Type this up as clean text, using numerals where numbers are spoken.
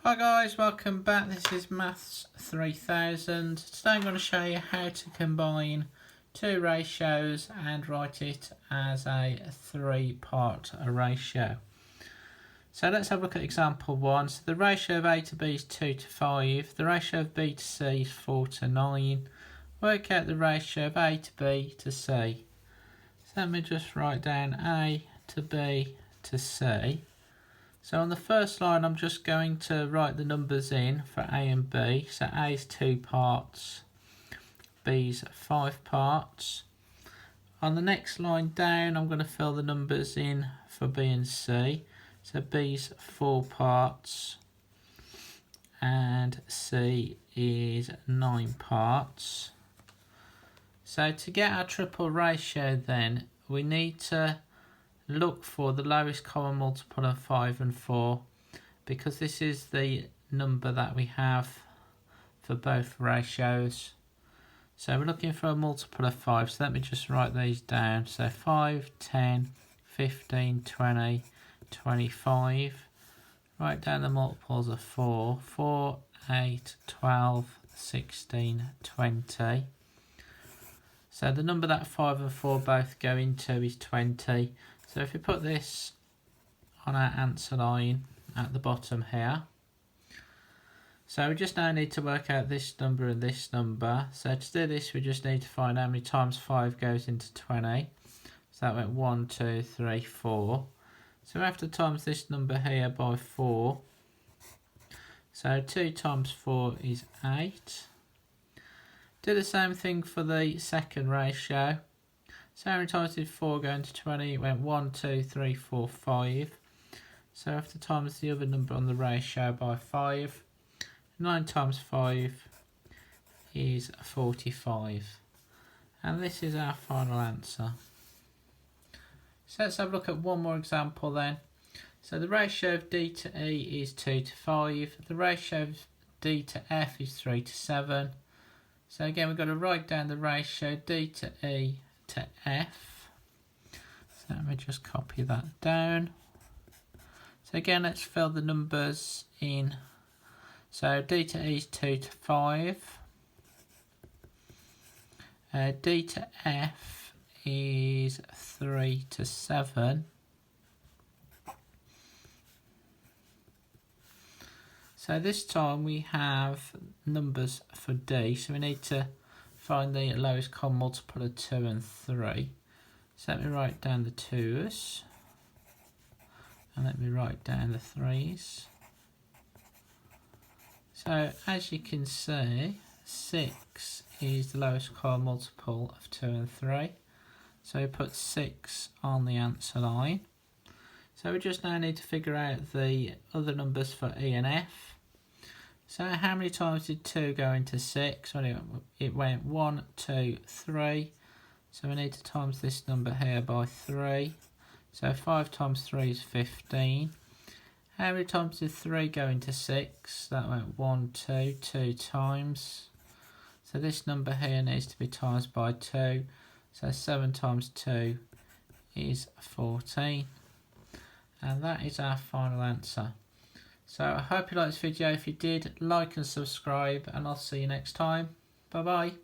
Hi guys, welcome back. This is Maths 3000. Today I'm going to show you how to combine two ratios and write it as a three-part ratio. So let's have a look at example 1. So the ratio of A to B is 2 to 5. The ratio of B to C is 4 to 9. Work out the ratio of A to B to C. So let me just write down A to B to C. So on the first line, I'm just going to write the numbers in for A and B. So A is 2 parts, B's 5 parts. On the next line down, I'm going to fill the numbers in for B and C. So B's 4 parts and C is 9 parts. So to get our triple ratio then, we need to look for the lowest common multiple of 5 and 4 because this is the number that we have for both ratios. So we're looking for a multiple of 5, so let me just write these down. So 5, 10, 15, 20, 25. Write down the multiples of 4, 4, 8, 12, 16, 20. So the number that 5 and 4 both go into is 20. So if we put this on our answer line at the bottom here, so we just now need to work out this number and this number. So to do this, we just need to find how many times 5 goes into 20. So that went 1, 2, 3, 4. So we have to times this number here by 4. So 2 times 4 is 8. Do the same thing for the second ratio. So how many times did 4 go into 20? It went 1, 2, 3, 4, 5. So I have to times the other number on the ratio by 5. 9 times 5 is 45. And this is our final answer. So let's have a look at one more example then. So the ratio of D to E is 2 to 5. The ratio of D to F is 3 to 7. So again, we've got to write down the ratio D to E to F. So let me just copy that down. So again, let's fill the numbers in. So D to E is 2 to 5. D to F is 3 to 7. So this time we have numbers for D, so we need to find the lowest common multiple of 2 and 3. So let me write down the 2's and let me write down the 3's. So as you can see, 6 is the lowest common multiple of 2 and 3. So we put 6 on the answer line. So we just now need to figure out the other numbers for E and F. So how many times did 2 go into 6? Well, it went 1, 2, 3. So we need to times this number here by 3. So 5 times 3 is 15. How many times did 3 go into 6? That went 1, 2, 2 times. So this number here needs to be times by 2. So 7 times 2 is 14. And that is our final answer. So I hope you liked this video. If you did, like and subscribe, and I'll see you next time. Bye bye.